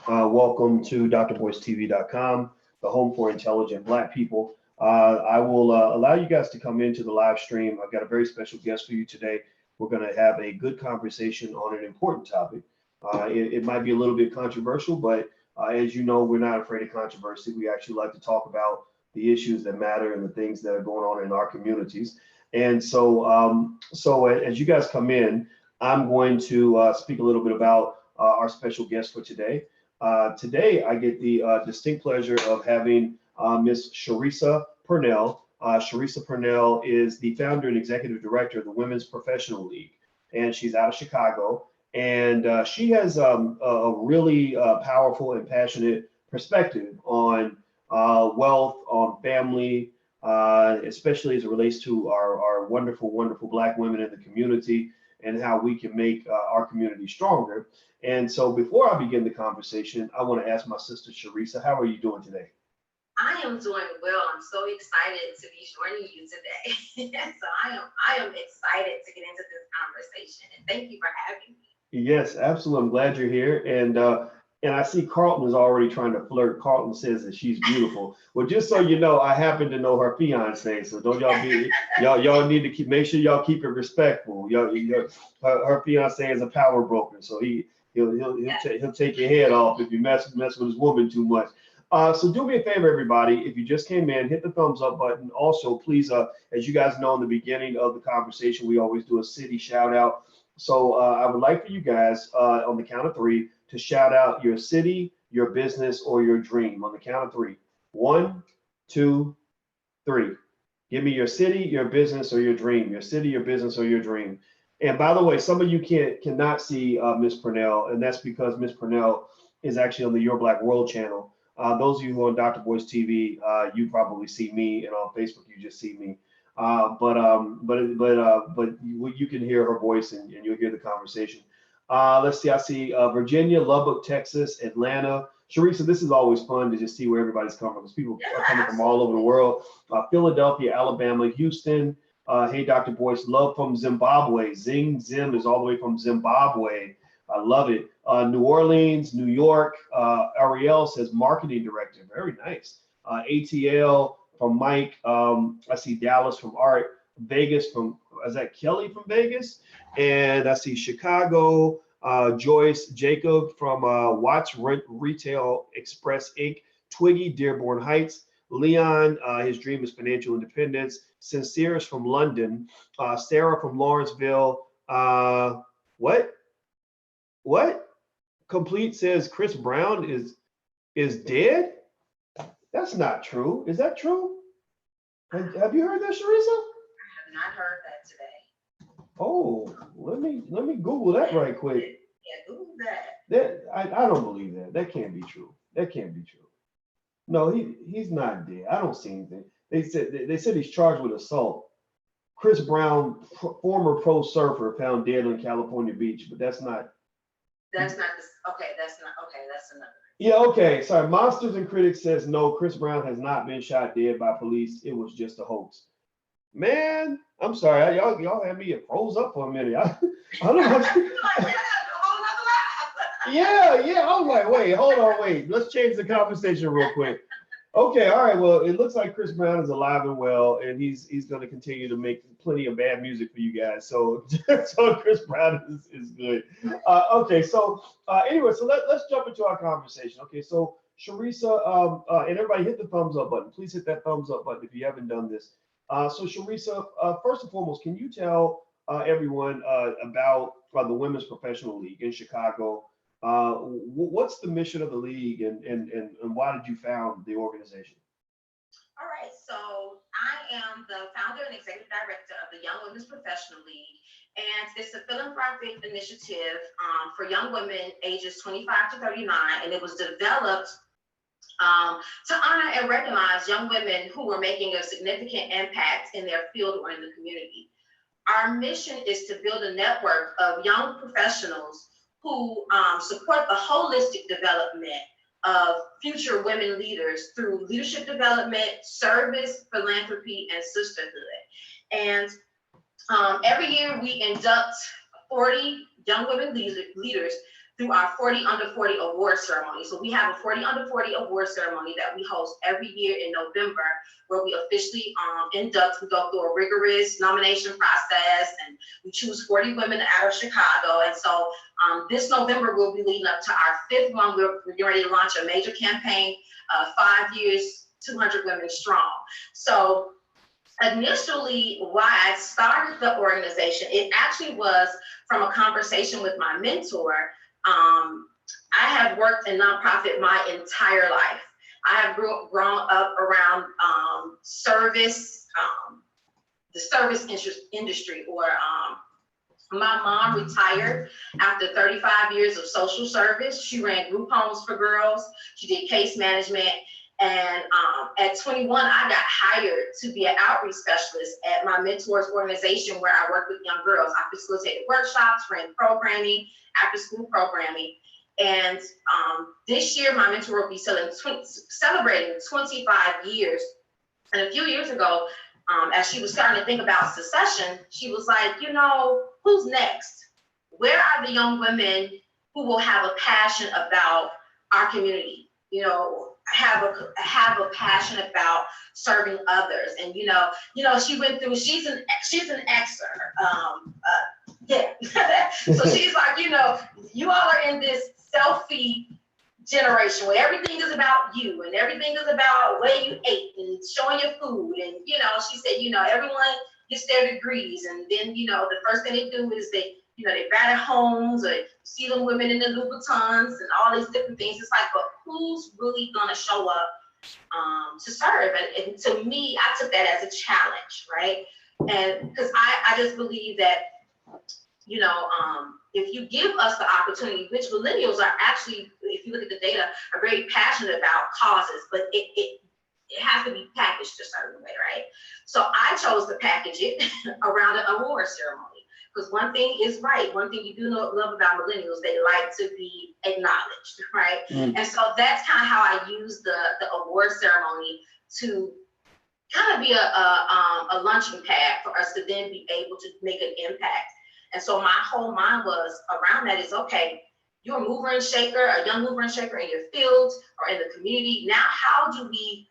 Welcome to drboystv.com, the home for intelligent Black people. I will allow you guys to come into the live stream. I've got a very special guest for you today. We're going to have a good conversation on an important topic. It might be a little bit controversial, but as you know, we're not afraid of controversy. We actually like to talk about the issues that matter and the things that are going on in our communities. And so as you guys come in, I'm going to speak a little bit about our special guest for today. Today, I get the distinct pleasure of having Miss Sharissa Purnell. Sharissa Purnell is the founder and executive director of the Women's Professional League, and she's out of Chicago. And she has a really powerful and passionate perspective on wealth, on family, especially as it relates to our wonderful, wonderful Black women in the community and how we can make our community stronger. And so before I begin the conversation, I want to ask my sister Sharissa, how are you doing today? I am doing well. I'm so excited to be joining you today. So I am excited to get into this conversation, and thank you for having me. Yes, absolutely. I'm glad you're here. And I see Carlton is already trying to flirt. Carlton says that she's beautiful. Well, just so you know, I happen to know her fiance. So don't y'all be y'all need to make sure y'all keep it respectful. Her fiance is a power broker, so he'll take your head off if you mess with his woman too much. So do me a favor, everybody. If you just came in, hit the thumbs up button. Also, please, as you guys know, in the beginning of the conversation, we always do a city shout out. So I would like for you guys on the count of three to shout out your city, your business, or your dream on the count of three. One, two, three. Give me your city, your business, or your dream. Your city, your business, or your dream. And by the way, some of you cannot see Miss Purnell, and that's because Miss Purnell is actually on the Your Black World channel. Those of you who are on Dr. Boyce TV, you probably see me, and on Facebook you just see me. But you can hear her voice and you'll hear the conversation. Let's see. I see Virginia, Lubbock, Texas, Atlanta. Sharissa, this is always fun to just see where everybody's coming from because people are coming from all over the world. Philadelphia, Alabama, Houston. Hey, Dr. Boyce, love from Zimbabwe. Zing Zim is all the way from Zimbabwe. I love it. New Orleans, New York. Ariel says marketing director. Very nice. ATL from Mike. I see Dallas from Art. Vegas from, is that Kelly from Vegas? And I see Chicago. Joyce Jacob from Watts Retail Express Inc. Twiggy, Dearborn Heights. Leon, his dream is financial independence. Sincere is from London. Sarah from Lawrenceville. What? Complete says Chris Brown is dead? That's not true. Is that true? Have you heard that, Sharissa? I have not heard that today. Oh, let me Google that right quick. Yeah, Google that. I don't believe that. That can't be true. That can't be true. No, he's not dead. I don't see anything. They said he's charged with assault. Chris Brown, former pro surfer, found dead on California beach, but that's not. That's not this. Okay, that's not. Okay, that's another. Yeah, okay. Sorry. Monsters and Critics says no, Chris Brown has not been shot dead by police. It was just a hoax. Man, I'm sorry. Y'all had me froze up for a minute. I don't know. Yeah. I was like, wait. Let's change the conversation real quick. Okay, all right. Well, it looks like Chris Brown is alive and well, and he's going to continue to make plenty of bad music for you guys. So Chris Brown is good. Okay, so anyway, so let's jump into our conversation. Okay, so Sharissa, and everybody hit the thumbs up button. Please hit that thumbs up button if you haven't done this. So Sharissa, first and foremost, can you tell everyone about the Women's Professional League in Chicago? What's the mission of the league and why did you found the organization? All right, so I am the founder and executive director of the Young Women's Professional League, and it's a philanthropic initiative for young women ages 25 to 39, and it was developed to honor and recognize young women who were making a significant impact in their field or in the community. Our mission is to build a network of young professionals who support the holistic development of future women leaders through leadership development, service, philanthropy, and sisterhood. And every year we induct 40 young women leaders through our 40 Under 40 award ceremony. So we have a 40 Under 40 award ceremony that we host every year in November, where we officially induct. We go through a rigorous nomination process, and we choose 40 women out of Chicago. And so this November, we'll be leading up to our 5th one. We're getting ready to launch a major campaign, 5 years, 200 women strong. So initially, why I started the organization, it actually was from a conversation with my mentor. I have worked in nonprofit my entire life. I have grown up around service, the service industry, or my mom retired after 35 years of social service. She ran group homes for girls. She did case management. And at 21, I got hired to be an outreach specialist at my mentor's organization, where I worked with young girls. I facilitated workshops, ran programming, after school programming. And this year, my mentor will be celebrating 25 years. And a few years ago, as she was starting to think about succession, she was like, you know, who's next? Where are the young women who will have a passion about our community? You know, have a passion about serving others. And you know, she went through. She's an Xer. Yeah. So she's like, you know, you all are in this selfie generation where everything is about you, and everything is about where you ate and showing your food. And you know, she said, you know, everyone gets their degrees, and then you know, the first thing they do is they buy their homes, or you see them women in the Louboutins and all these different things. It's like, but who's really gonna show up to serve? And to me, I took that as a challenge, right? And because I just believe that, you know, if you give us the opportunity, which millennials are actually, if you look at the data, are very passionate about causes, but it has to be packaged a certain way, right? So I chose to package it around an award ceremony. Because one thing is right, one thing you do love about millennials, they like to be acknowledged, right? And so that's kind of how I use the award ceremony to kind of be a launching pad for us to then be able to make an impact. And so my whole mind was around that is, okay, you're a mover and shaker, a young mover and shaker in your field or in the community. Now, how do we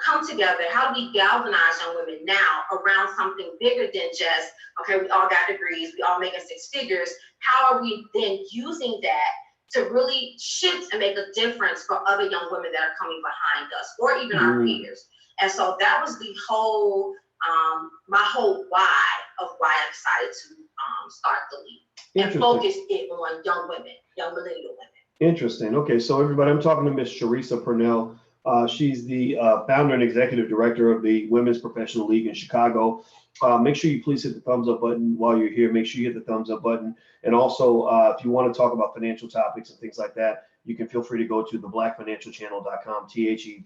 come together? How do we galvanize young women now around something bigger than just, okay, we all got degrees, we all making 6 figures. How are we then using that to really shift and make a difference for other young women that are coming behind us, or even our peers? And so that was the whole, my whole why of why I decided to start the league and focus it on young women, young millennial women. Interesting. Okay, so everybody, I'm talking to Miss Sharisa Purnell. She's the founder and executive director of the Women's Professional League in Chicago. Make sure you please hit the thumbs up button while you're here. Make sure you hit the thumbs up button. And also, if you want to talk about financial topics and things like that, you can feel free to go to theblackfinancialchannel.com, THE,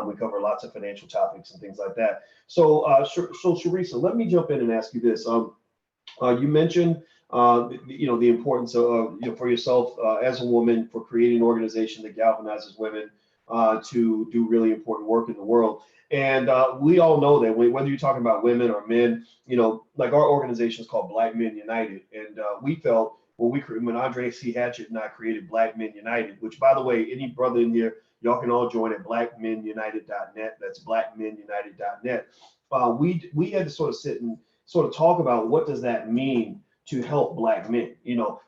We cover lots of financial topics and things like that. So, Sharisa, let me jump in and ask you this. You mentioned the importance of, for yourself as a woman, for creating an organization that galvanizes women to do really important work in the world. And we all know that whether you're talking about women or men, like our organization is called Black Men United. And we felt when Andre C. Hatchett and I created Black Men United, which, by the way, any brother in here, y'all can all join at blackmenunited.net. That's blackmenunited.net. We had to sort of sit and sort of talk about what does that mean to help Black men.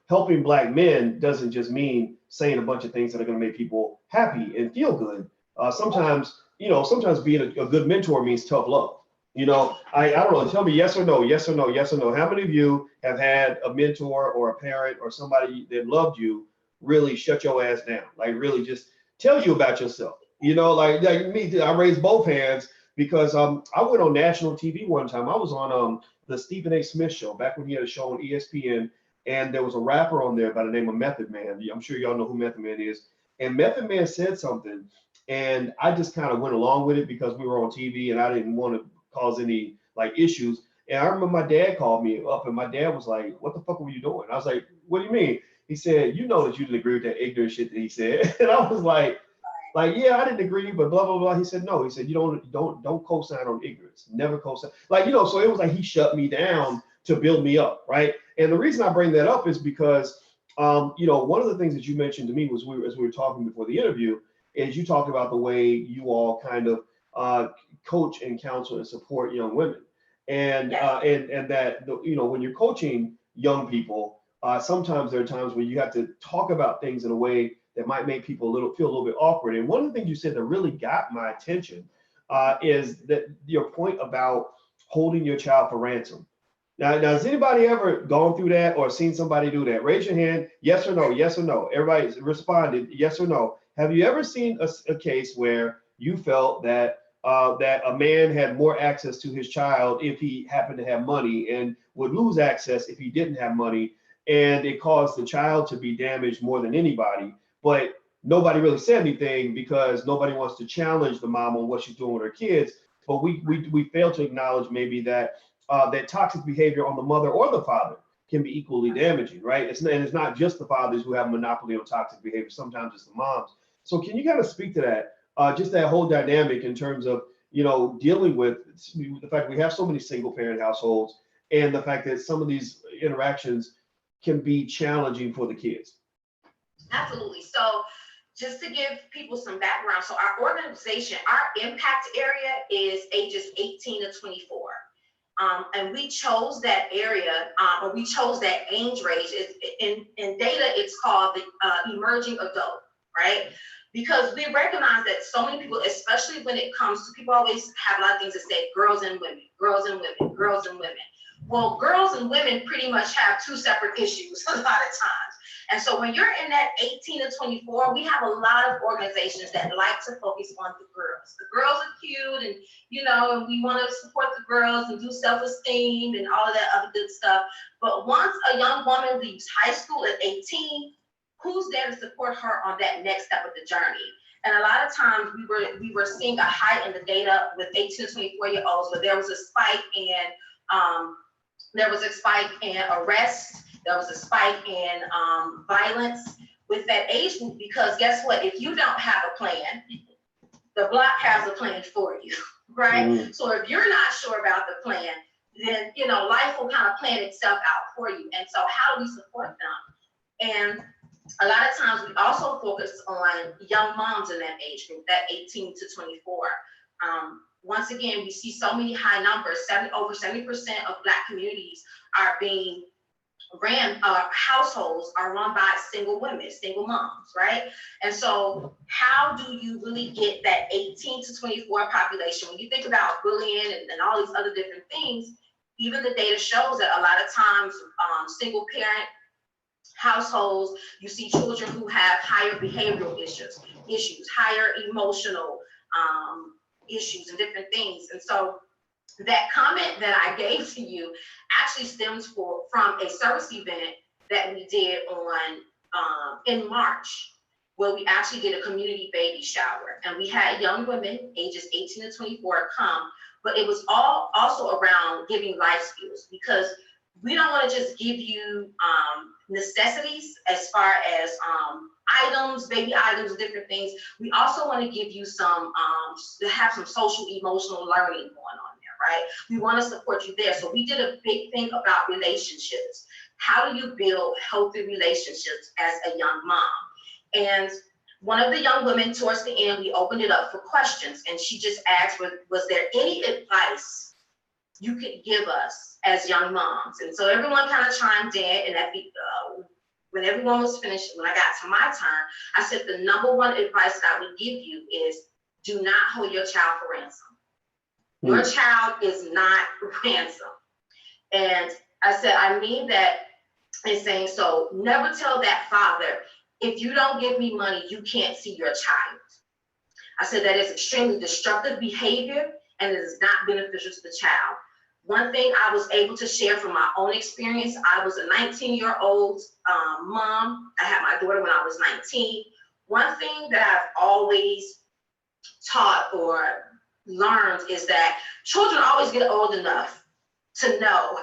Helping Black men doesn't just mean saying a bunch of things that are going to make people happy and feel good. Sometimes being a good mentor means tough love. I don't know, tell me yes or no, yes or no, yes or no. How many of you have had a mentor or a parent or somebody that loved you really shut your ass down? Like really just tell you about yourself? Like me, I raised both hands because I went on national TV one time. I was on the Stephen A. Smith show back when he had a show on ESPN, and there was a rapper on there by the name of Method Man. I'm sure y'all know who Method Man is. And Method Man said something, and I just kind of went along with it because we were on TV and I didn't want to cause any issues. And I remember my dad called me up, and my dad was like, "What the fuck were you doing?" I was like, "What do you mean?" He said, "You know that you didn't agree with that ignorant shit that he said." And I was like, yeah, I didn't agree, but blah, blah, blah. He said, no, he said, you don't co-sign on ignorance. Never co-sign. So it was like he shut me down to build me up, right? And the reason I bring that up is because One of the things that you mentioned to me was as we were talking before the interview, is you talked about the way you all kind of coach and counsel and support young women, and and that when you're coaching young people, sometimes there are times where you have to talk about things in a way that might make people feel a little bit awkward. And one of the things you said that really got my attention is that your point about holding your child for ransom. Now, has anybody ever gone through that or seen somebody do that? Raise your hand, yes or no, yes or no. Everybody's responded, yes or no. Have you ever seen a case where you felt that that a man had more access to his child if he happened to have money and would lose access if he didn't have money, and it caused the child to be damaged more than anybody, but nobody really said anything because nobody wants to challenge the mom on what she's doing with her kids. But we fail to acknowledge maybe that that toxic behavior on the mother or the father can be equally damaging, right? It's not just the fathers who have a monopoly on toxic behavior. Sometimes it's the moms. So can you kind of speak to that, just that whole dynamic in terms of dealing with the fact that we have so many single parent households and the fact that some of these interactions can be challenging for the kids? Absolutely. So just to give people some background, so our organization, our impact area is ages 18 to 24. And we chose that area, or we chose that age range. In data, it's called the emerging adult, right? Because we recognize that so many people, especially when it comes to, people always have a lot of things to say, girls and women, girls and women, girls and women. Well, girls and women pretty much have two separate issues a lot of times. And so when you're in that 18 to 24, we have a lot of organizations that like to focus on the girls. The girls are cute, and and we want to support the girls and do self-esteem and all of that other good stuff. But once a young woman leaves high school at 18, who's there to support her on that next step of the journey? And a lot of times we were seeing a high in the data with 18 to 24-year-olds, where there was a spike in arrests. There was a spike in violence with that age group, because guess what? If you don't have a plan, the block has a plan for you, right? Mm-hmm. So if you're not sure about the plan, then life will kind of plan itself out for you. And so how do we support them? And a lot of times we also focus on young moms in that age group, that 18 to 24. Once again, we see so many high numbers. Over 70% of Black communities are being households are run by single women, single moms, right? And so how do you really get that 18 to 24 population? When you think about bullying and all these other different things, even the data shows that a lot of times single parent households, you see children who have higher behavioral issues, higher emotional issues and different things. And so that comment that I gave to you actually stems from a service event that we did in March, where we actually did a community baby shower, and we had young women ages 18 to 24 come, but it was all also around giving life skills, because we don't want to just give you necessities as far as items, baby items, different things. We also want to give you some have some social emotional learning going on there, right? We want to support you there. So we did a big thing about relationships. How do you build healthy relationships as a young mom? And one of the young women, towards the end, we opened it up for questions, and she just asked, was there any advice you could give us as young moms? And so everyone kind of chimed in, and when everyone was finished, when I got to my turn, I said the number one advice that I would give you is, do not hold your child for ransom. Your child is not ransom. And I said, I mean that in saying, so never tell that father, if you don't give me money, you can't see your child. I said that is extremely destructive behavior, and it is not beneficial to the child. One thing I was able to share from my own experience, I was a 19-year-old mom. I had my daughter when I was 19. One thing that I've always taught or learned is that children always get old enough to know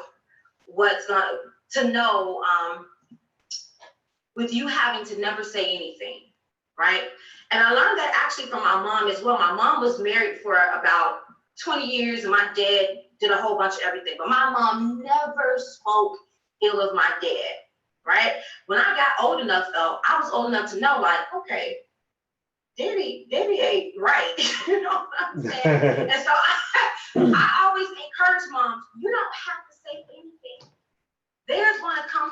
with you having to never say anything, right? And I learned that actually from my mom as well. My mom was married for about 20 years, and my dad did a whole bunch of everything, but my mom never spoke ill of my dad, right? When I got old enough, though, I was old enough to know, like, okay, Diddy ain't right. You know what I'm saying? And so I always encourage moms, you don't have to say anything. There's gonna come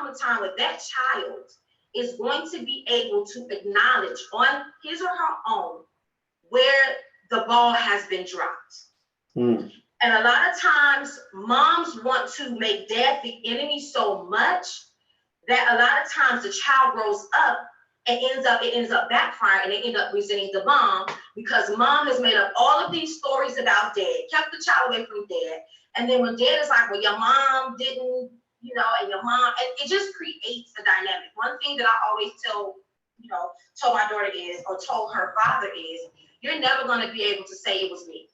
a time where that child is going to be able to acknowledge on his or her own where the ball has been dropped. And a lot of times moms want to make dad the enemy so much that a lot of times the child grows up and it ends up backfiring, and they end up resenting the mom because mom has made up all of these stories about dad, kept the child away from dad. And then when dad is like, well, your mom didn't, and your mom, and it just creates a dynamic. One thing that I always told my daughter is, or told her father is, you're never going to be able to say it was me.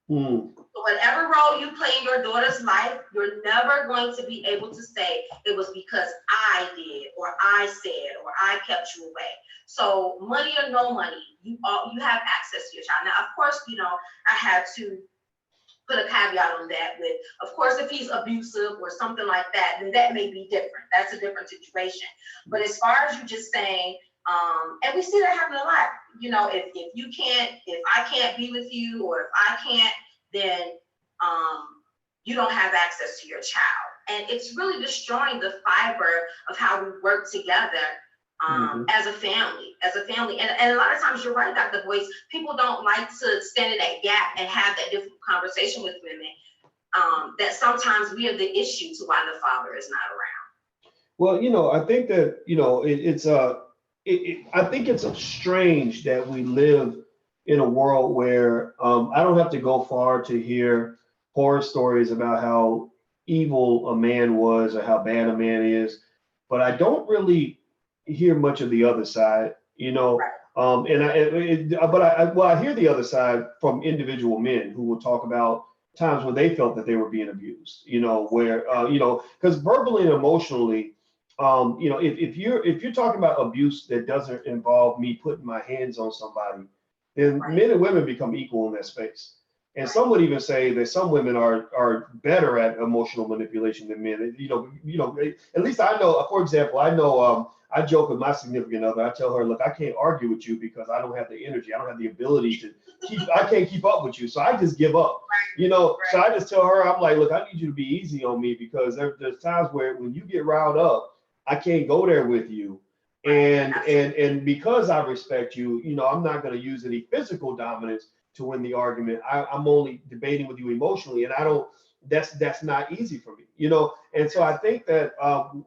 So whatever role you play in your daughter's life, you're never going to be able to say it was because I did, or I said, or I kept you away. So money or no money, you have access to your child. Now, of course, I had to put a caveat on that with, of course, if he's abusive or something like that, then that may be different. That's a different situation. But as far as you just saying, and we see that happen a lot, if I can't be with you, or if I can't, then you don't have access to your child. And it's really destroying the fiber of how we work together as a family. And a lot of times you're right, Dr. Boyce, people don't like to stand in that gap and have that difficult conversation with women, that sometimes we are the issue to why the father is not around. Well, I think that, I think it's strange that we live in a world where I don't have to go far to hear horror stories about how evil a man was or how bad a man is, but I don't really hear much of the other side, I hear the other side from individual men who will talk about times when they felt that they were being abused, where because verbally and emotionally, if you're talking about abuse that doesn't involve me putting my hands on somebody, then men and women become equal in that space. And some would even say that some women are better at emotional manipulation than men. At least I know. For example, I know. I joke with my significant other. I tell her, look, I can't argue with you because I don't have the energy. I don't have the ability to I can't keep up with you. So I just give up. So I just tell her, I'm like, look, I need you to be easy on me because there's times where when you get riled up, I can't go there with you. And because I respect you, I'm not going to use any physical dominance to win the argument. I'm only debating with you emotionally, and I don't. That's not easy for me, And so I think that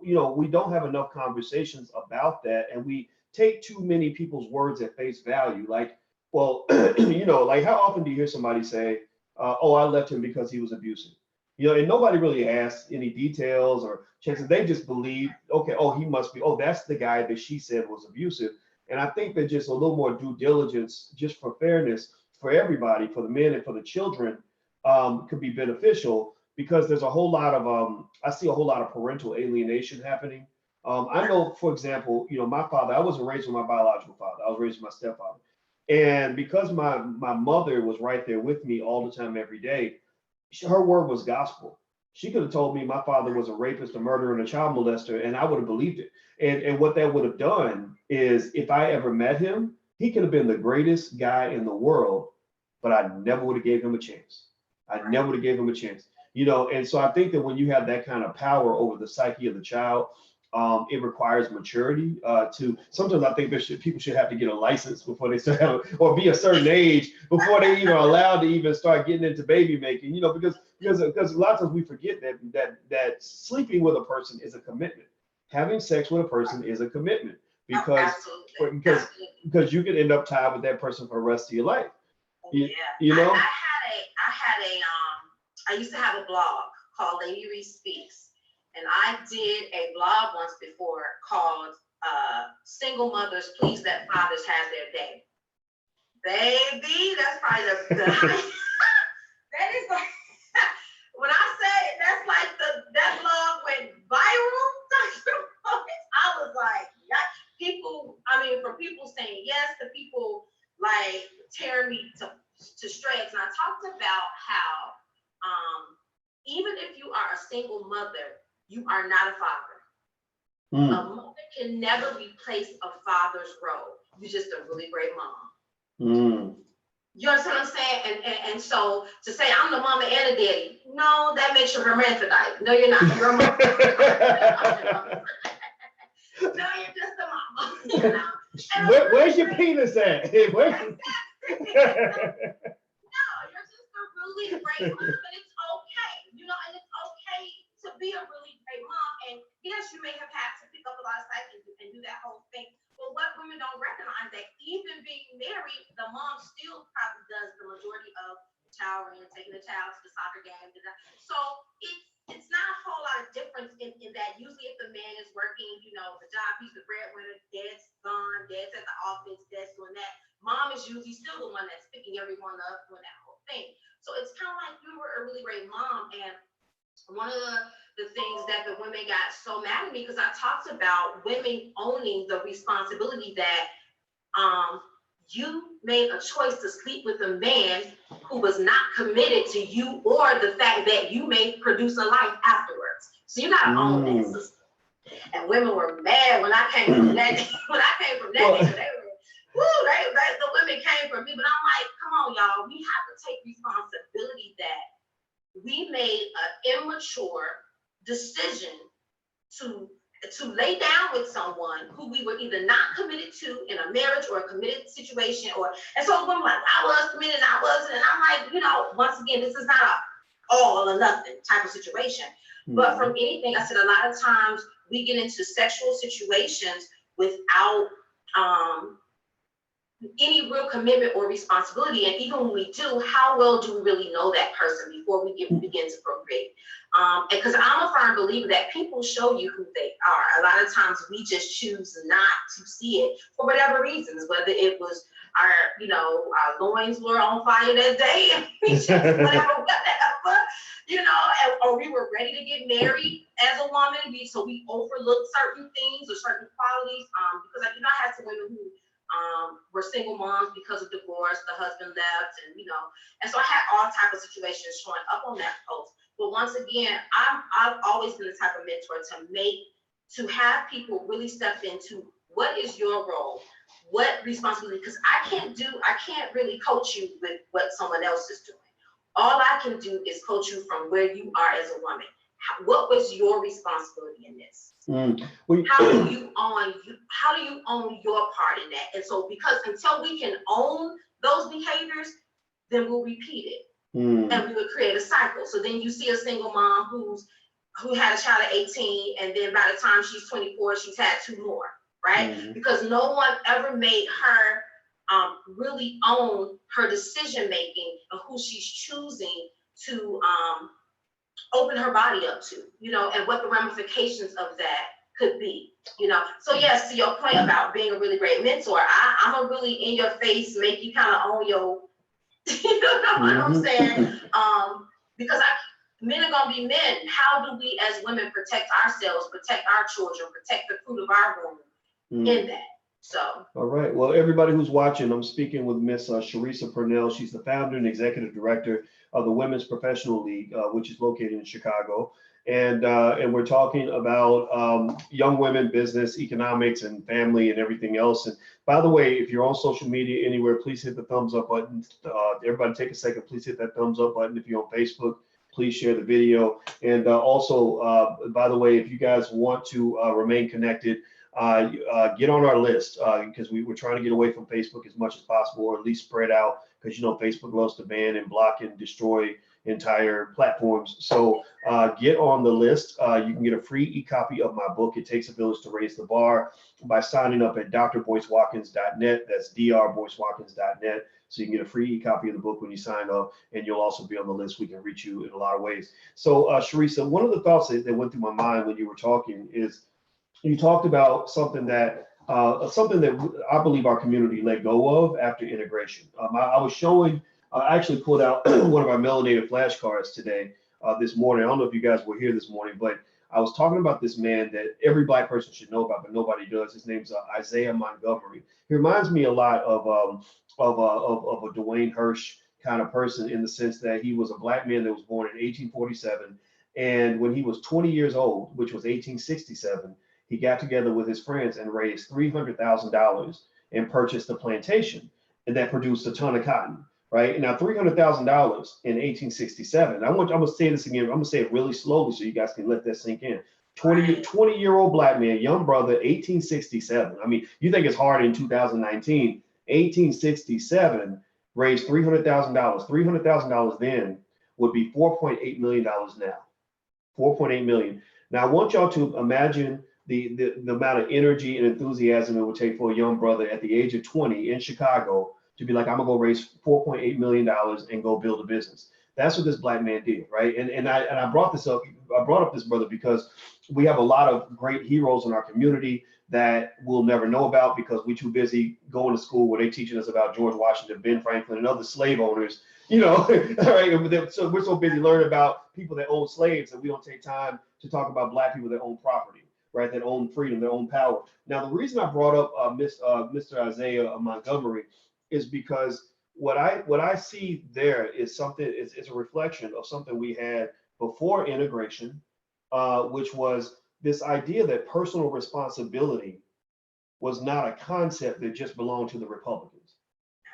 we don't have enough conversations about that, and we take too many people's words at face value. Like, well, like how often do you hear somebody say, "Oh, I left him because he was abusive," and nobody really asks any details or chances. They just believe, okay, oh, he must be. Oh, that's the guy that she said was abusive. And I think that just a little more due diligence, just for fairness, for everybody, for the men and for the children, could be beneficial because there's a whole lot of I see a whole lot of parental alienation happening. I know, for example, my father, I wasn't raised with my biological father. I was raised with my stepfather. And because my mother was right there with me all the time, every day, her word was gospel. She could have told me my father was a rapist, a murderer, and a child molester, and I would have believed it. And what that would have done is if I ever met him, he could have been the greatest guy in the world, but I never would have gave him a chance. I never would have gave him a chance. And so I think that when you have that kind of power over the psyche of the child, it requires maturity. Sometimes I think people should have to get a license before they start having, or be a certain age before they even allowed to even start getting into baby making. Because a lot of times we forget that sleeping with a person is a commitment. Having sex with a person is a commitment because you can end up tied with that person for the rest of your life. I used to have a blog called Lady Reed Speaks, and I did a blog once before called Single Mothers, Please Let Fathers Have Their Day. Baby, that's probably the that is like, when I say that's like that blog went viral, I was like, yeah. From people saying yes to people like tearing me to shreds. And I talked about how even if you are a single mother, you are not a father. A Mm. mother can never replace a father's role. You're just a really great mom. Mm. You understand what I'm saying? And so to say I'm the mama and the daddy, no, that makes you hermaphrodite. No, you're not. You're a mama. No, you're just a mama. You know? Where's your penis at? No, you're just a really great mom, and it's okay. You know, and it's okay to be a really great mom. And yes, you may have had to pick up a lot of slack and do that whole thing. But what women don't recognize that even being married, the mom still probably does the majority of showering and taking the child to the soccer game. So it's not a whole lot of difference in that. Usually, if the man is working, you know, the job, he's the breadwinner, dad's gone, dad's at the office, dad's doing that. Mom is usually still the one that's picking everyone up, doing that whole thing. So it's kind of like you were a really great mom. And one of the things that the women got so mad at me, because I talked about women owning the responsibility that you made a choice to sleep with a man who was not committed to you, or the fact that you may produce a life afterwards. So you gotta own that, sister. And women were mad when I came from that. They were, the women came for me. But I'm like, come on, y'all. We have to take responsibility that we made an immature decision to lay down with someone who we were either not committed to in a marriage or a committed situation, and so women like, I was committed and I wasn't, and I'm like, you know, once again, this is not a all or nothing type of situation. But from anything, I said, a lot of times we get into sexual situations without any real commitment or responsibility. And even when we do, how well do we really know that person before we begin to procreate? Because I'm a firm believer that people show you who they are. A lot of times we just choose not to see it for whatever reasons, whether it was our loins were on fire that day, and we just whatever, or we were ready to get married as a woman, so we overlooked certain things or certain qualities. Because I had some women who were single moms because of divorce, the husband left, and so I had all type of situations showing up on that post. But once again, I've always been the type of mentor to have people really step into what is your role, what responsibility, because I can't really coach you with what someone else is doing. All I can do is coach you from where you are as a woman. What was your responsibility in this? How do you own your part in that? And so, because until we can own those behaviors, then we'll repeat it, and we would create a cycle. So then you see a single mom who had a child at 18, and then by the time she's 24, she's had 2 more, right? Because no one ever made her really own her decision making of who she's choosing to open her body up to, and what the ramifications of that could be, So yes, to your point about being a really great mentor, I'm a really in your face, make you kind of own your, you know what I'm saying? Because men are gonna be men. How do we as women protect ourselves, protect our children, protect the fruit of our womb in that? So. All right. Well, everybody who's watching, I'm speaking with Miss Sharisa Purnell. She's the founder and executive director of the Women's Professional League, which is located in Chicago. And we're talking about young women, business, economics, and family, and everything else. And by the way, if you're on social media anywhere, please hit the thumbs up button. Everybody take a second. Please hit that thumbs up button. If you're on Facebook, please share the video. And also, by the way, if you guys want to remain connected, get on our list, because we're trying to get away from Facebook as much as possible, or at least spread out, because Facebook loves to ban and block and destroy entire platforms. So get on the list. You can get a free e-copy of my book, It Takes a Village to Raise the Bar, by signing up at drboycewatkins.net. That's drboycewatkins.net. So you can get a free e-copy of the book when you sign up, and you'll also be on the list. We can reach you in a lot of ways. So Sharisa, one of the thoughts that went through my mind when you were talking is, you talked about something that I believe our community let go of after integration. I was showing, I actually pulled out one of our melanated flashcards today, this morning. I don't know if you guys were here this morning, but I was talking about this man that every Black person should know about, but nobody does. His name's Isaiah Montgomery. He reminds me a lot of a Dwayne Hirsch kind of person, in the sense that he was a Black man that was born in 1847. And when he was 20 years old, which was 1867, he got together with his friends and raised $300,000 and purchased a plantation and that produced a ton of cotton. Right now, $300,000 in 1867. I'm gonna say this again. I'm gonna say it really slowly so you guys can let that sink in. 20-year-old black man, young brother, 1867. I mean, you think it's hard in 2019. 1867 raised $300,000. $300,000 then would be $4.8 million now. 4.8 million. Now, I want y'all to imagine the amount of energy and enthusiasm it would take for a young brother at the age of 20 in Chicago to be like, I'm gonna go raise $4.8 million and go build a business. That's what this black man did, right? And I brought this up. I brought up this brother because we have a lot of great heroes in our community that we'll never know about because we're too busy going to school where they're teaching us about George Washington, Ben Franklin, and other slave owners. You know, all right. So we're so busy learning about people that own slaves that we don't take time to talk about black people that own property, right? That own freedom, that own power. Now, the reason I brought up Mr. Isaiah Montgomery is because what I see there is something. It's a reflection of something we had before integration, which was this idea that personal responsibility was not a concept that just belonged to the Republicans.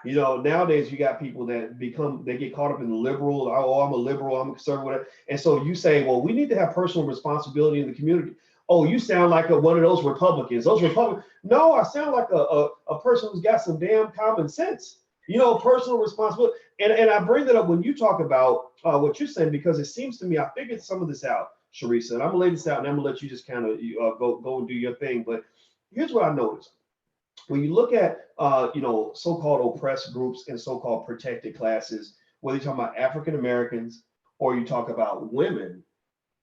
You know, nowadays you got people that get caught up in the liberal, oh, I'm a liberal, I'm a conservative, whatever. And so you say, well, we need to have personal responsibility in the community. Oh, you sound like one of those Republicans. Those Republicans. No, I sound like a person who's got some damn common sense. You know, personal responsibility. And I bring that up when you talk about what you're saying, because it seems to me, I figured some of this out, Sharisa, and I'm gonna lay this out and I'm gonna let you just kind of go and do your thing. But here's what I noticed. When you look at so-called oppressed groups and so-called protected classes, whether you're talking about African Americans or you talk about women,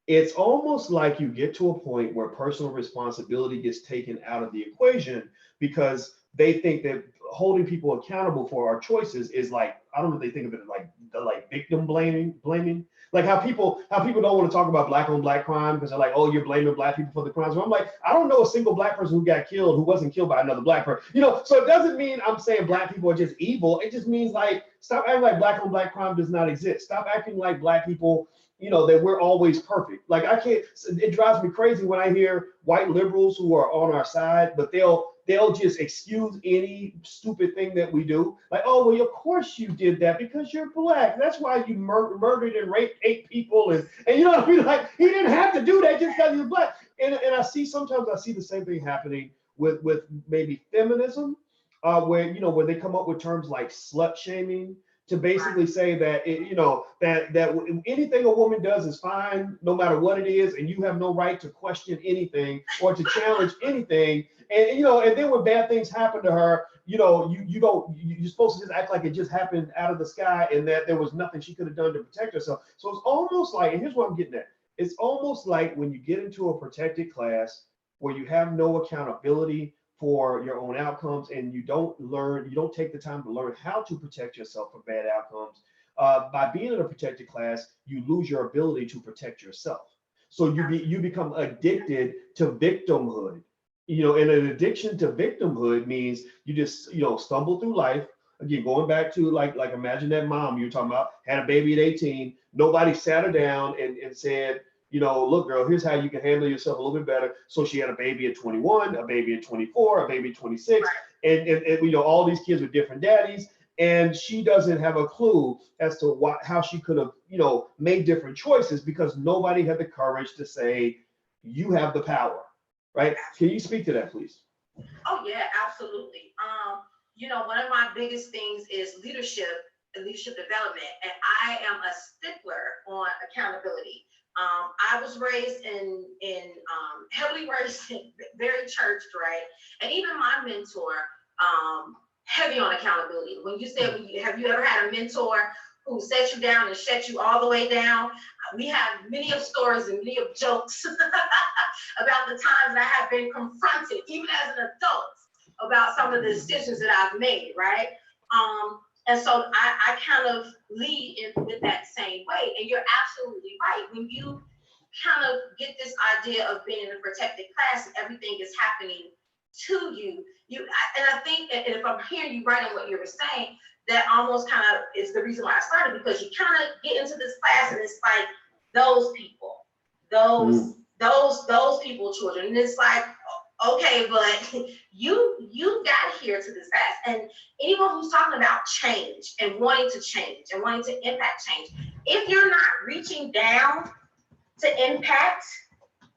it's almost like you get to a point where personal responsibility gets taken out of the equation because they think that holding people accountable for our choices is like, I don't know if they think of it like victim blaming. Like how people don't want to talk about black on black crime because they're like, oh, you're blaming black people for the crimes. Well, I'm like, I don't know a single black person who got killed who wasn't killed by another black person. You know, so it doesn't mean I'm saying black people are just evil. It just means like, stop acting like black on black crime does not exist. Stop acting like black people, you know, that we're always perfect. Like I can't, it drives me crazy when I hear white liberals who are on our side, but they'll just excuse any stupid thing that we do. Like, oh, well, of course you did that because you're black. That's why you murdered and raped 8 people. And you know what I mean? Like, he didn't have to do that just because you're black. And sometimes I see the same thing happening with maybe feminism, where they come up with terms like slut shaming to basically say that, that anything a woman does is fine, no matter what it is. And you have no right to question anything or to challenge anything. And then when bad things happen to her, you're supposed to just act like it just happened out of the sky and that there was nothing she could have done to protect herself. So it's almost like, and here's what I'm getting at. It's almost like when you get into a protected class where you have no accountability for your own outcomes and you don't take the time to learn how to protect yourself from bad outcomes. By being in a protected class, you lose your ability to protect yourself. So you become addicted to victimhood. And an addiction to victimhood means you just, stumble through life. Again, going back to like imagine that mom you were talking about had a baby at 18. Nobody sat her down and said, look, girl, here's how you can handle yourself a little bit better. So she had a baby at 21, a baby at 24, a baby at 26, and all these kids with different daddies. And she doesn't have a clue as to how she could have, made different choices because nobody had the courage to say, you have the power. Right? Can you speak to that, please? Oh yeah, absolutely. One of my biggest things is leadership and leadership development, and I am a stickler on accountability. I was raised in heavily raised, very churched, right? And even my mentor, heavy on accountability. When you said, have you ever had a mentor who set you down and shut you all the way down? We have many of stories and many of jokes about the times I have been confronted, even as an adult, about some of the decisions that I've made, right? And so I kind of lead with that same way. And you're absolutely right. When you kind of get this idea of being in a protected class and everything is happening to you, and I think, and if I'm hearing you right in what you were saying, that almost kind of is the reason why I started, because you kind of get into this class and it's like those people, those people, children. And it's like, okay, but you got here to this fast. And anyone who's talking about change and wanting to impact change, if you're not reaching down to impact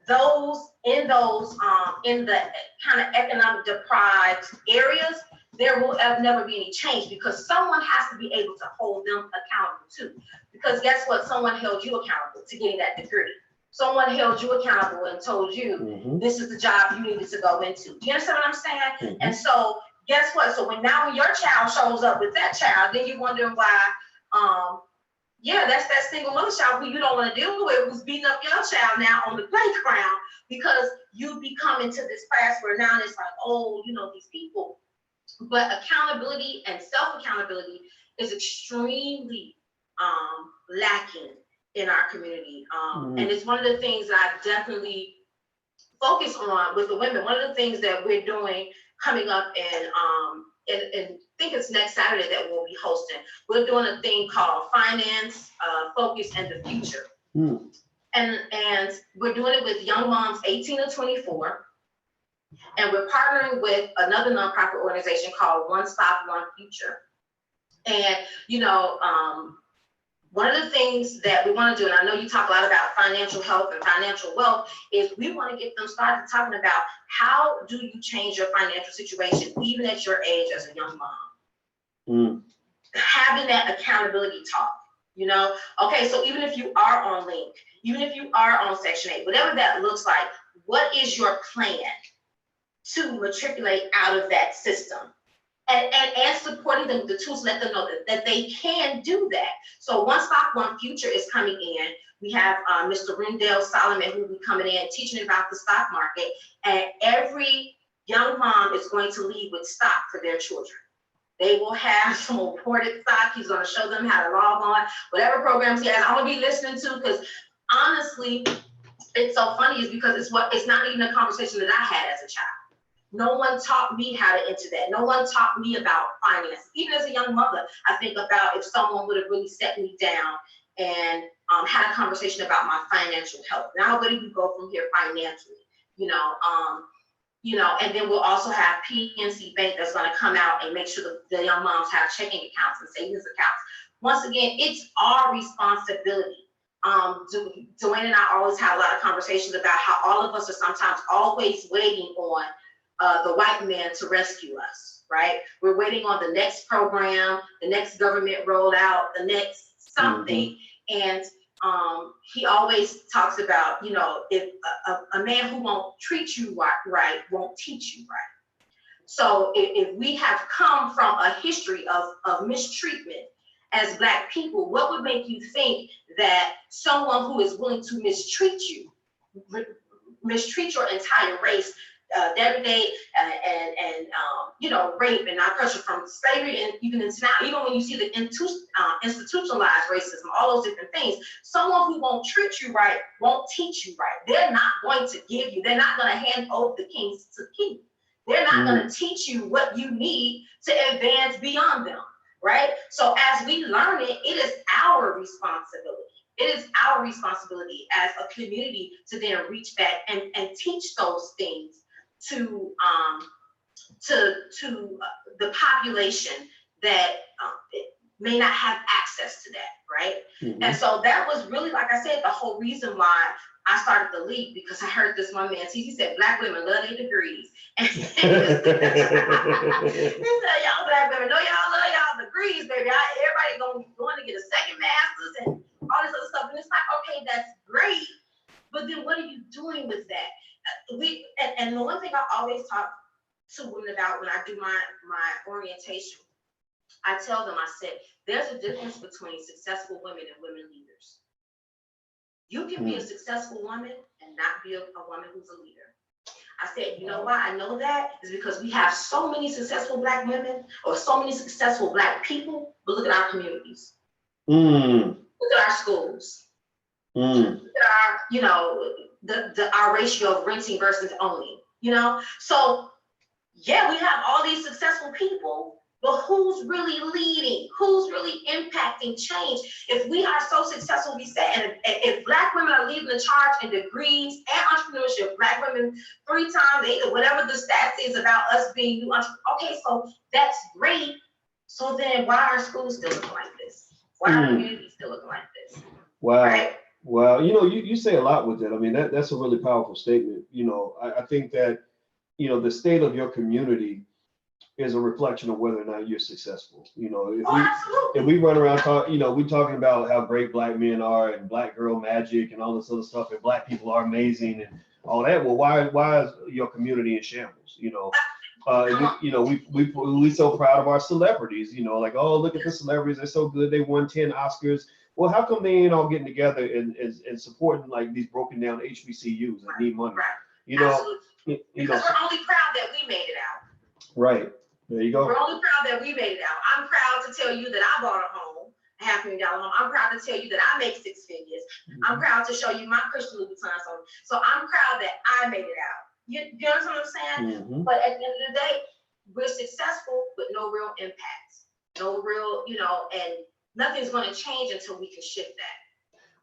those in the kind of economic deprived areas, there will never be any change, because someone has to be able to hold them accountable too. Because guess what? Someone held you accountable to getting that degree. Someone held you accountable and told you this is the job you needed to go into. Do you understand what I'm saying? And so guess what? So when your child shows up with that child, then you're wondering why, that's that single mother child who you don't want to deal with, who's beating up your child now on the playground, because you become into this class where now it's like, oh, these people. But accountability and self-accountability is extremely lacking in our community. And it's one of the things that I definitely focus on with the women. One of the things that we're doing coming up and I think it's next Saturday that we'll be hosting. We're doing a thing called Finance, Focus, and the Future. And we're doing it with young moms 18 to 24. And we're partnering with another nonprofit organization called One Stop, One Future. And, one of the things that we want to do, and I know you talk a lot about financial health and financial wealth, is we want to get them started talking about how do you change your financial situation, even at your age as a young mom. Having that accountability talk, okay, so even if you are on Link, even if you are on Section 8, whatever that looks like, what is your plan to matriculate out of that system? And supporting them, the tools, let them know that they can do that. So One Stop, One Future is coming in. We have Mr. Rendell Solomon, who will be coming in teaching about the stock market. And every young mom is going to leave with stock for their children. They will have some reported stock. He's going to show them how to log on, whatever programs he has. I'm going to be listening to, because honestly, it's so funny is because it's not even a conversation that I had as a child. No one taught me how to enter that. No one taught me about finance. Even as a young mother, I think about if someone would have really set me down and had a conversation about my financial health. Now, where do you go from here financially? And then we'll also have PNC Bank that's going to come out and make sure the young moms have checking accounts and savings accounts. Once again, it's our responsibility. Dwayne and I always have a lot of conversations about how all of us are sometimes always waiting on the white man to rescue us, right? We're waiting on the next program, the next government rollout, the next something. And he always talks about, if a man who won't treat you right won't teach you right. So if we have come from a history of mistreatment as Black people, what would make you think that someone who is willing to mistreat your entire race, degradate and rape and oppression from slavery, and even when you see the institutionalized racism, all those different things, someone who won't treat you right won't teach you right. They're not going to give you, they're not going to hand over the kings to the king. They're not going to teach you what you need to advance beyond them, right? So as we learn it, it is our responsibility. It is our responsibility as a community to then reach back and teach those things to the population that may not have access to that, right? And so that was really, like I said, the whole reason why I started the league, because I heard this one man, he said, Black women love their degrees. And he said, y'all Black women, no, y'all love y'all degrees, baby. Everybody going to get a second master's and all this other stuff. And it's like, okay, that's great. But then what are you doing with that? And the one thing I always talk to women about when I do my orientation, I tell them, I said, there's a difference between successful women and women leaders. You can be a successful woman and not be a woman who's a leader. I said, you know why I know that? Is because we have so many successful Black women or so many successful Black people, but look at our communities. Look at our schools. Look at our, our ratio of renting versus owning, So yeah, we have all these successful people, but who's really leading? Who's really impacting change? If we are so successful, we say, and if Black women are leading the charge in degrees and entrepreneurship, Black women 3 times 8, or whatever the stats is about us being new entrepreneurs, okay, so that's great. So then why are schools still looking like this? Why are communities still looking like this? Wow. Right? Well, you say a lot with that. I mean, that's a really powerful statement. I think that, the state of your community is a reflection of whether or not you're successful. If we run around we talking about how great Black men are and Black girl magic and all this other stuff, and Black people are amazing and all that. Well, why is your community in shambles? We so proud of our celebrities. Like, oh, look at the celebrities, they're so good, they won 10 Oscars. Well, how come they ain't all getting together and supporting like these broken down HBCUs that need money? Absolutely. Because we're only proud that we made it out. Right. There you go. We're only proud that we made it out. I'm proud to tell you that I bought a home, a $500,000 home. I'm proud to tell you that I make 6 figures. I'm proud to show you my Christian Louboutins on. So I'm proud that I made it out. You understand what I'm saying? But at the end of the day, we're successful with no real impact. No real, and nothing's going to change until we can shift that.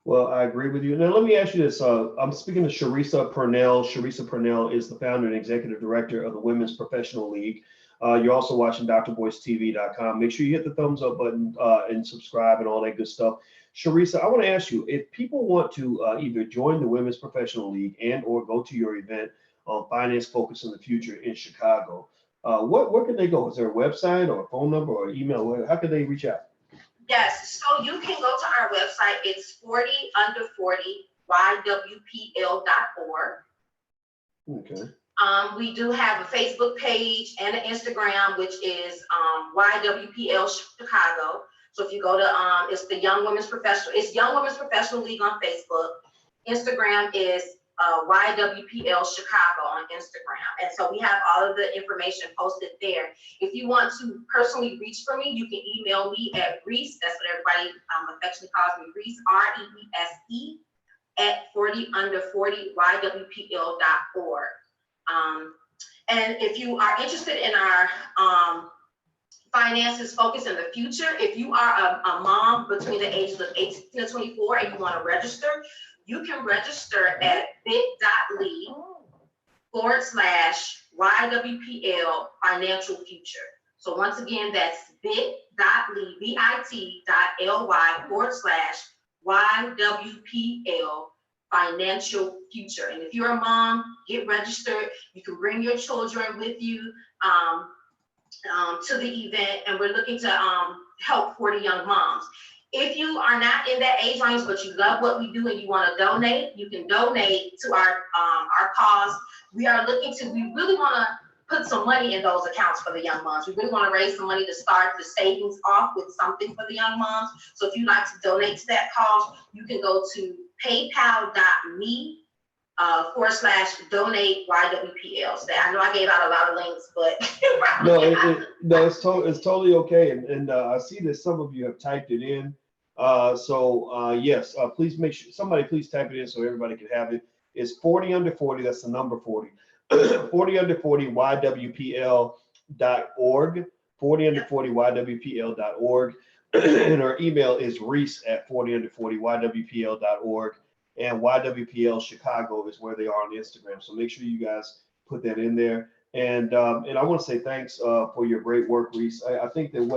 Well, I agree with you. Now, let me ask you this. I'm speaking to Sharisa Purnell. Sharisa Purnell is the founder and executive director of the Women's Professional League. You're also watching drboycetv.com. Make sure you hit the thumbs up button and subscribe and all that good stuff. Sharisa, I want to ask you, if people want to either join the Women's Professional League and or go to your event on Finance Focus in the Future in Chicago, where can they go? Is there a website or a phone number or email? How can they reach out? Yes, so you can go to our website. It's 40under40ywpl.org. Okay. We do have a Facebook page and an Instagram, which is YWPL Chicago. So if you go to it's the Young Women's Professional League on Facebook. Instagram is YWPL Chicago on Instagram. And so we have all of the information posted there. If you want to personally reach for me, you can email me at Reese, that's what everybody affectionately calls me, Reese, REESE, at 40under40ywpl.org. And if you are interested in our finances focus in the future, if you are a mom between the ages of 18 and 24 and you want to register, you can register at bit.ly/YWPL Financial Future. So once again, that's bit.ly/YWPL Financial Future. And if you're a mom, get registered. You can bring your children with you to the event, and we're looking to help 40 young moms. If you are not in that age range, but you love what we do and you want to donate, you can donate to our cause. We really want to put some money in those accounts for the young moms. We really want to raise some money to start the savings off with something for the young moms. So if you'd like to donate to that cause, you can go to paypal.me/donate YWPL. So I know I gave out a lot of links, but no, it's totally okay. And I see that some of you have typed it in. Yes, please make sure somebody please type it in so everybody can have it. It's 40under40. That's the number 40. 40under40ywpl.org. 40under40ywpl.org. And our email is reese@40under40ywpl.org. And YWPL Chicago is where they are on Instagram. So make sure you guys put that in there. And I want to say thanks for your great work, Reese. I think that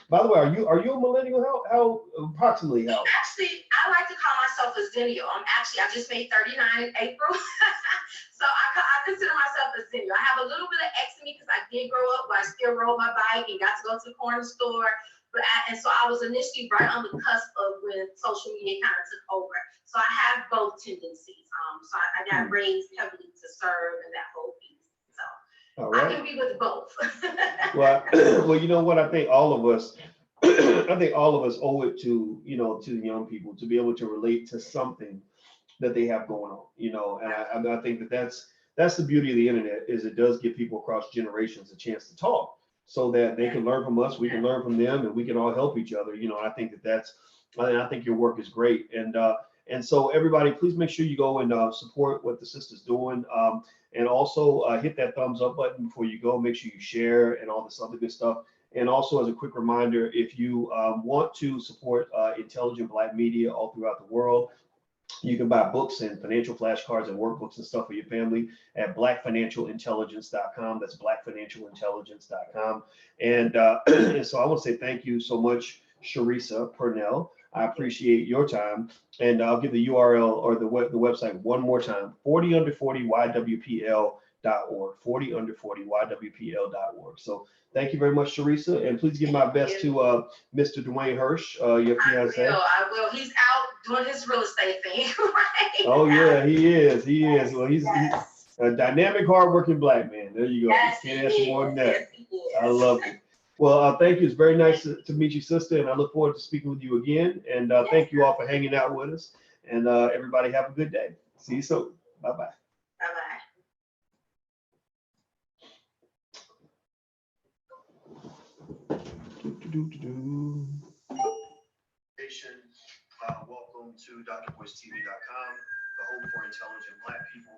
by the way, are you a millennial? How approximately how? Actually, I like to call myself a zennial. I just made 39 in April. So I consider myself a zennial. I have a little bit of X in me because I did grow up where I still rode my bike and got to go to the corner store. So I was initially right on the cusp of when social media kind of took over. So I have both tendencies. So I got raised heavily to serve and that whole piece. All right. I can be with both. well, you know what? I think all of us owe it to the young people to be able to relate to something that they have going on. And I think that's the beauty of the internet is it does give people across generations a chance to talk, so that they can learn from us, we can learn from them, and we can all help each other. And I think I think your work is great. And And so everybody, please make sure you go and support what the sister's doing. And also hit that thumbs up button before you go. Make sure you share and all this other good stuff. And also, as a quick reminder, if you want to support intelligent Black media all throughout the world, you can buy books and financial flashcards and workbooks and stuff for your family at blackfinancialintelligence.com. That's blackfinancialintelligence.com. And, and so I want to say thank you so much, Sharisa Purnell. I appreciate your time. And I'll give the URL or the website one more time, 40under40ywpl.org, 40under40ywpl.org. So thank you very much, Sharisa. And please give my best to Mr. Dwayne Hirsch, your fiance. I will. He's out doing his real estate thing right Oh, now. yeah, he is. He Yes, is. Well, he's yes. a dynamic, hardworking Black man. There you go. Yes, Can't he ask for more is. than that. Yes, he is. I love it. Well, thank you. It's very nice to meet you, sister. And I look forward to speaking with you again. And thank you all for hanging out with us. And everybody have a good day. See you soon. Bye-bye. Bye-bye. Welcome to drvoicetv.com, the home for intelligent Black people.